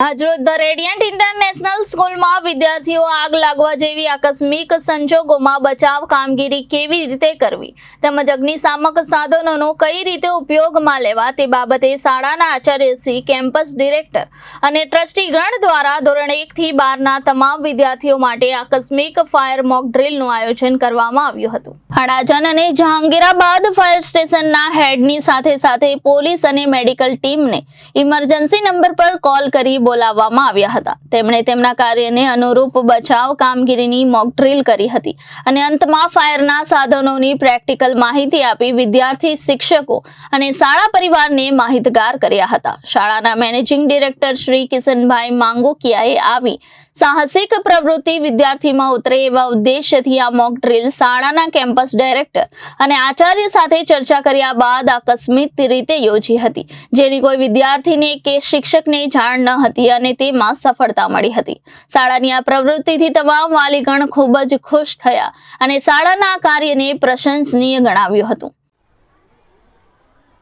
આજરોજ the Radiant international સ્કૂલમાં વિદ્યાર્થીઓ આગ લાગવા જેવી આકસ્મિક સંજોગોમાં બચાવ કામગીરી કેવી રીતે કરવી તેમજ અગ્નિશામક સાધનોનો કઈ રીતે ઉપયોગમાં લેવા તે બાબતે શાળાના આચાર્યશ્રી, કેમ્પસ ડિરેક્ટર અને ટ્રસ્ટીગણ દ્વારા ધોરણ 1 થી 12 ના તમામ વિદ્યાર્થીઓ માટે આકસ્મિક ફાયર મોક ડ્રીલનું આયોજન કરવામાં આવ્યું હતું। અડાજણ અને જહાંગીરાબાદ ફાયર સ્ટેશનના હેડની સાથે પોલીસ અને મેડિકલ ટીમને ઇમરજન્સી નંબર પર કોલ કરી બોલાવવામાં આવ્યા હતા। તેમણે તેમના કાર્યને અનુરૂપ બચાવ કામગીરીની મોક ડ્રીલ કરી હતી અને અંતમાં ફાયરના સાધનોની પ્રેક્ટિકલ માહિતી આપી વિદ્યાર્થી, શિક્ષકો અને શાળા પરિવારને માહિતગાર કર્યા હતા। શાળાના મેનેજિંગ ડિરેક્ટર શ્રી કિશનભાઈ માંગુકિયાએ આવી સાહસિક પ્રવૃત્તિ વિદ્યાર્થીમાં ઉતરે એવા ઉદ્દેશ્યથી આ મોક ડ્રીલ શાળાના કેમ્પસ ડાયરેક્ટર અને આચાર્ય સાથે ચર્ચા કર્યા બાદ આકસ્મિક રીતે યોજી હતી, જેની કોઈ વિદ્યાર્થીને કે શિક્ષકને જાણ ન હતી અને તેમાં સફળતા મળી હતી। શાળાની આ પ્રવૃત્તિથી તમામ વાલીગણ ખૂબ જ ખુશ થયા અને શાળાના કાર્યને પ્રશંસનીય ગણાવ્યું હતું।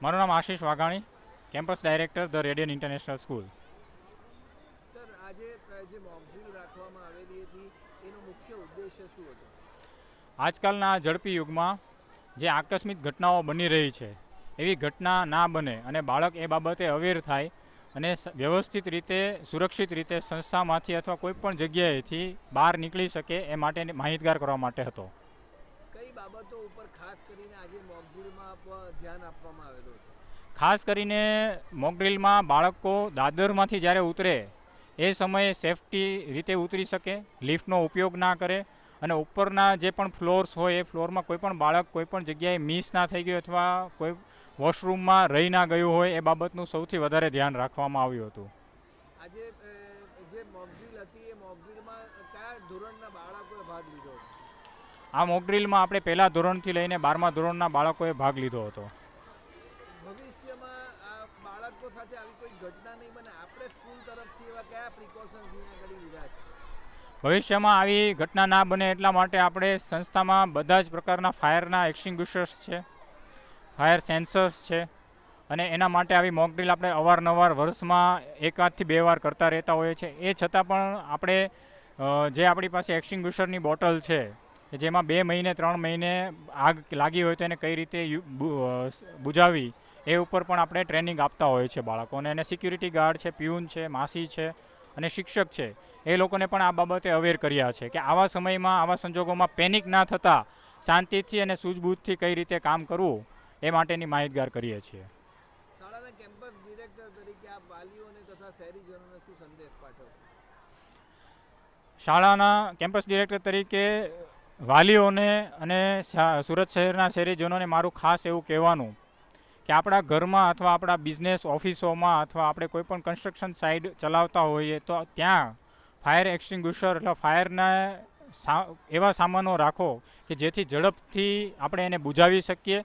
મારું નામ Ashish Vaghani, campus director the Radiant International School. Sir, આજે જે મોક ડ્રીલ રાખવામાં આવેલી હતી એનો મુખ્ય ઉદ્દેશ્ય શું હતો? આજકાલના ઝડપી યુગમાં જે આકસ્મિક ઘટનાઓ બની રહી છે એવી ઘટના ના બને અને બાળક એ બાબતે અવેર થાય અને વ્યવસ્થિત રીતે, સુરક્ષિત રીતે સંસ્થામાંથી અથવા કોઈ પણ જગ્યાએથી બહાર નીકળી શકે એ માટે માહિતગાર કરવા માટે હતો। કઈ બાબતો ઉપર ખાસ કરીને આજે મોક ડ્રીલમાં ધ્યાન આપવામાં આવેલું હતું? ખાસ કરીને મોક ડ્રીલમાં બાળકો દાદરમાંથી જ્યારે ઉતરે એ સમયે સેફટી રીતે ઉતરી શકે, લિફ્ટનો ઉપયોગ ના કરે અને ઉપરના જે પણ ફ્લોર્સ હોય એ ફ્લોરમાં કોઈ પણ બાળક કોઈ પણ જગ્યાએ મિસ ના થઈ ગયું અથવા કોઈ વોશરૂમમાં રહી ના ગયું હોય એ બાબતનું સૌથી વધારે ધ્યાન રાખવામાં આવ્યું હતું। આજે જે મોક ડ્રીલ હતી એ મોક ડ્રીલમાં કયા ધોરણના બાળકોએ ભાગ લીધો હતો? આ મોક ડ્રીલમાં આપણે પહેલા ધોરણથી લઈને 12મા ધોરણના બાળકોએ ભાગ લીધો હતો। ભવિષ્યમાં આ બાળકો સાથે આવી કોઈ ઘટના નહીં બને, આપણે સ્કૂલ તરફથી એવા કયા પ્રિકોશન્સ આગળ લીધા છે? ભવિષ્યમાં આવી ઘટના ના બને એટલા માટે આપણે સંસ્થામાં બધા જ પ્રકારના ફાયરના એક્સટિંગ્વિશર્સ છે, ફાયર સેન્સર્સ છે અને એના માટે આવી મોક ડ્રીલ આપણે અવારનવાર વર્ષમાં 1 થી 2 વાર કરતા રહેતા હોઈએ છીએ। એ છતાં પણ આપણે જે આપણી પાસે એક્સટિંગ્વિશરની બોટલ છે જેમાં 2 મહિને 3 મહિને આગ લાગી હોય તો એને કઈ રીતે બુઝાવી એ ઉપર પણ આપણે ટ્રેનિંગ આપતા હોઈએ છીએ બાળકોને। અને સિક્યુરિટી ગાર્ડ છે, પ્યુન છે, માસી છે અને શિક્ષક છે એ લોકોને પણ આ બાબતે અવેર કર્યા છે કે આવા સમયમાં, આવા સંજોગોમાં પેનિક ના થતાં શાંતિથી અને સૂઝબૂઝથી કઈ રીતે કામ કરવું એ માટેની માહિતગાર કરીએ છીએ। શાળાના કેમ્પસ ડિરેક્ટર તરીકે આપ વાલીઓને તથા શહેરીજનોને શું સંદેશ પાઠવશો? શાળાના કેમ્પસ ડિરેક્ટર તરીકે વાલીઓને અને સુરત શહેરના શહેરીજનોને મારું ખાસ એવું કહેવાનું કે આપણા ઘરમાં અથવા આપણા બિઝનેસ ઓફિસોમાં અથવા આપણે કોઈ પણ કન્સ્ટ્રક્શન સાઇટ ચલાવતા હોઈએ તો ત્યાં ફાયર એક્સટિંગ્વિશર એટલે ફાયરના એવા સામાનો રાખો કે જેથી ઝડપથી આપણે એને બુઝાવી શકીએ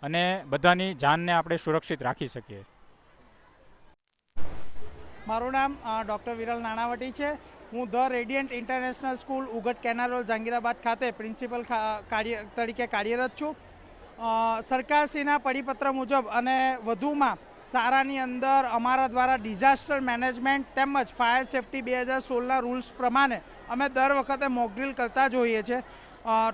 અને બધાની જાનને આપણે સુરક્ષિત રાખી શકીએ। મારું નામ ડૉક્ટર વિરલ નાણાવટી છે। હું the Radiant International School Ugat canal road Jahangirabad ખાતે પ્રિન્સિપલ તરીકે કાર્યરત છું। સરકારશ્રીના પરિપત્ર મુજબ અને વધુમાં શાળાની અંદર અમારા દ્વારા ડિઝાસ્ટર મેનેજમેન્ટ તેમજ ફાયર સેફ્ટી 2016ના રૂલ્સ પ્રમાણે અમે દર વખતે મોક ડ્રીલ કરતા જ હોઈએ છીએ।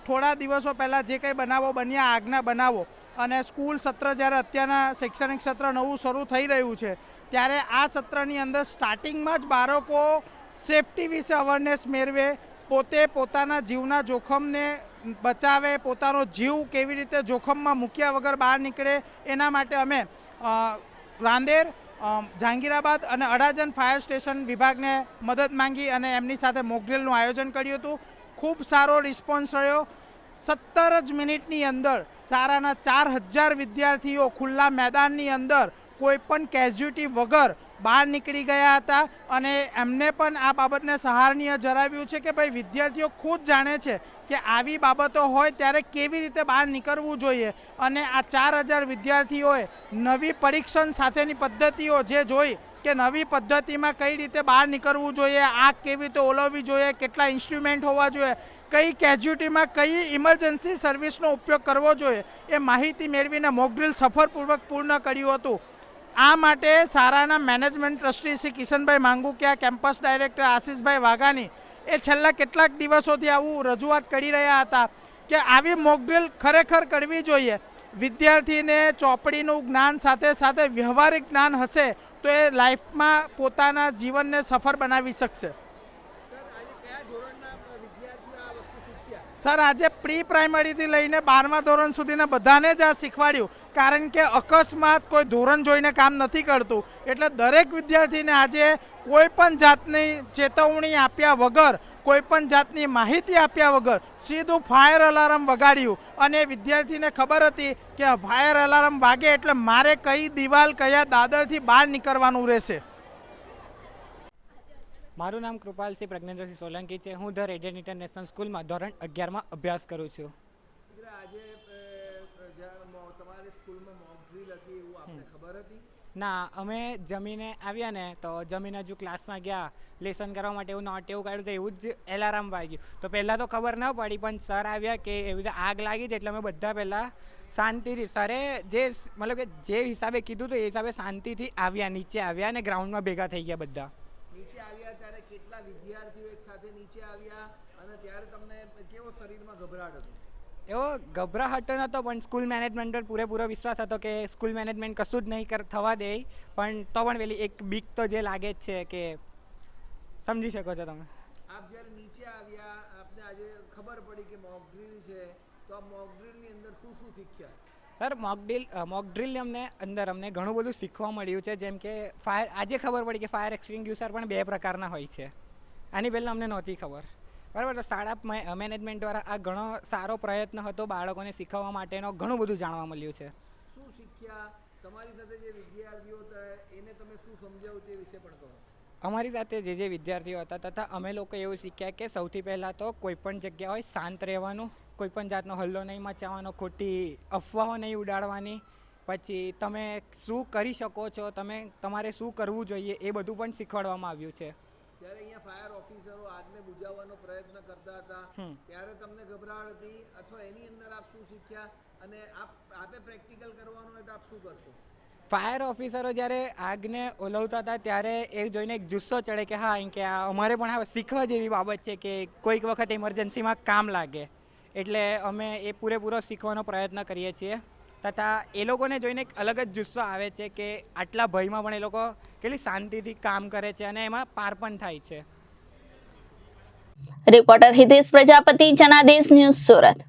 થોડા દિવસો પહેલાં જે કંઈ બનાવો બન્યા, આગના બનાવો અને સ્કૂલ સત્ર જ્યારે અત્યારના શૈક્ષણિક સત્ર નવું શરૂ થઈ રહ્યું છે ત્યારે આ સત્રની અંદર સ્ટાર્ટિંગમાં જ બાળકો સેફટી વિશે અવેરનેસ મેળવે, પોતે પોતાના જીવના જોખમને બચાવે, પોતાનો જીવ કેવી રીતે જોખમમાં મૂક્યા વગર બહાર નીકળે એના માટે અમે રાંદેર, જહાંગીરાબાદ અને અડાજણ ફાયર સ્ટેશન વિભાગને મદદ માંગી અને એમની સાથે મોક ડ્રીલનું આયોજન કર્યું હતું। ખૂબ સારો રિસ્પોન્સ રહ્યો। 17 જ મિનિટની અંદર શાળાના 4000 વિદ્યાર્થીઓ ખુલ્લા મેદાનની અંદર કોઈ પણ કેઝ્યુટી વગર બહાર નીકળી ગયા હતા અને એમને પણ આ બાબતને સહારનીય જણાવ્યું છે કે ભાઈ વિદ્યાર્થીઓ ખુદ જાણે છે કે આવી બાબતો હોય ત્યારે કેવી રીતે બહાર નીકળવું જોઈએ અને આ 4000 વિદ્યાર્થીઓએ નવી પરીક્ષણ સાથેની પદ્ધતિઓ જે જોઈ કે નવી પદ્ધતિમાં કઈ રીતે બહાર નીકળવું જોઈએ, આગ કેવી રીતે ઓલવવી જોઈએ, કેટલા ઇન્સ્ટ્રુમેન્ટ હોવા જોઈએ, કઈ કેઝ્યુટીમાં કઈ ઇમરજન્સી સર્વિસનો ઉપયોગ કરવો જોઈએ એ માહિતી મેળવીને મોક ડ્રીલ સફળપૂર્વક પૂર્ણ કર્યું હતું। આ માટે શાળાના management trustee Shri Kishanbhai Mangukiya, campus director Ashishbhai Vaghani એ છેલ્લા કેટલાક દિવસોથી આવું રજૂઆત કરી રહ્યા હતા કે આવી મોક ડ્રિલ ખરેખર કરવી જોઈએ. વિદ્યાર્થીને ચોપડીનું જ્ઞાન સાથે સાથે વ્યવહારિક જ્ઞાન હશે તો એ લાઈફમાં પોતાના જીવનને સફળ બનાવી શકશે. સર, આજે પ્રી પ્રાઇમરીથી લઈને 12મા ધોરણ સુધીના બધાને જ આ શીખવાડ્યું, કારણ કે અકસ્માત કોઈ ધોરણ જોઈને કામ નથી કરતું. એટલે દરેક વિદ્યાર્થીને આજે કોઈ પણ જાતની ચેતવણી આપ્યા વગર, કોઈ પણ જાતની માહિતી આપ્યા વગર સીધું ફાયર અલાર્મ વગાડ્યું અને વિદ્યાર્થીને ખબર હતી કે ફાયર અલાર્મ વાગે એટલે મારે કઈ દિવાલ કયા દાદરથી બહાર નીકળવાનું રહેશે. મારું નામ કૃપાલસિંહ પ્રજ્ઞેન્દ્રસિંહ સોલંકી છે. હું ધ રેડિયન્ટ ઇન્ટરનેશનલ સ્કૂલમાં ધોરણ 11માં અભ્યાસ કરું છું. આજે તમારી સ્કૂલમાં મોક ડ્રિલ હતી એવું આપને ખબર હતી? ના, અમે જમીને આવ્યા ને તો જમીને હજુ ક્લાસમાં ગયા લેસન કરવા માટે, એવું નોટ એવું કાઢ્યું તો એવું જ એલાર્મ વાગ્યું. તો પહેલાં તો ખબર ન પડી, પણ સર આવ્યા કે એવી રીતે આગ લાગી છે એટલે અમે બધા પહેલાં શાંતિથી, સરે જે મતલબ કે જે હિસાબે કીધું તો એ હિસાબે શાંતિથી આવ્યા, નીચે આવ્યા અને ગ્રાઉન્ડમાં ભેગા થઈ ગયા બધા. નીચે આવ્યા ત્યારે કેટલા વિદ્યાર્થીઓ એક સાથે નીચે આવ્યા અને ત્યારે તમને કેવો શરીરમાં ગભરાટ હતો? એવો ગભરાહટ નહોતો, પણ સ્કૂલ મેનેજમેન્ટ પર પૂરેપૂરો વિશ્વાસ હતો કે સ્કૂલ મેનેજમેન્ટ કશું જ નહીં થવા દે. પણ તો પણ પેલી એક બીક તો જે લાગે જ છે કે સમજી શકો છો તમે. આપ જ્યારે નીચે આવ્યા, આપને આજે ખબર પડી કે મોક ડ્રિલ છે, તો આ મોક ડ્રિલની અંદર શું શું શીખ્યા? સર, મોક ડ્રિલની અમને ઘણું બધું શીખવા મળ્યું છે. જેમ કે આજે ખબર પડી કે ફાયર એક્સટિંગ્યુશર પણ 2 પ્રકારના હોય છે. આની પહેલાં અમને નહોતી ખબર. બરાબર, તો શાળા મેનેજમેન્ટ દ્વારા આ ઘણો સારો પ્રયત્ન હતો બાળકોને શીખવવા માટેનો. ઘણું બધું જાણવા મળ્યું છે. શું શીખ્યા? તમારી સાથે જે વિદ્યાર્થીઓ હતા એને તમે શું સમજાવું તે વિશે પણ કહો. અમારી સાથે જે વિદ્યાર્થીઓ હતા તથા અમે લોકો એવું શીખ્યા કે સૌથી પહેલાં તો કોઈપણ જગ્યા હોય શાંત રહેવાનું, કોઈપણ જાતનો હલ્લો નહીં મચાવવાનો, ખોટી અફવાઓ નહીં ઉડાડવાની. પછી તમે શું કરી શકો છો, તમારે શું કરવું જોઈએ એ બધું પણ શીખવાડવામાં આવ્યું છે. ત્યારે અહીંયા ફાયર ઓફિસરો આગને બુઝાવવાનો પ્રયત્ન કરતા હતા ત્યારે તમને ગભરાટ હતી અથવા એની અંદર આપ શું શીખ્યા અને આપે પ્રેક્ટિકલ કરવાનું હોય તો આપ શું કરશો? ફાયર ઓફિસરો જ્યારે આગને ઓલવતા હતા ત્યારે એ જોઈને એક જુસ્સો ચડે કે હા, કે આ અમારે પણ આ શીખવા જેવી બાબત છે કે કોઈક વખત ઇમરજન્સીમાં કામ લાગે. એટલે અમે એ પૂરેપૂરો શીખવાનો પ્રયત્ન કરીએ છીએ. તથા એ લોકોને જોઈને એક અલગ જ જુસ્સો આવે છે કે આટલા ભયમાં પણ એ લોકો કેટલી શાંતિથી કામ કરે છે અને એમાં પાર પણ થાય છે. Reporter Hitesh Prajapati, Janadesh news, Surat.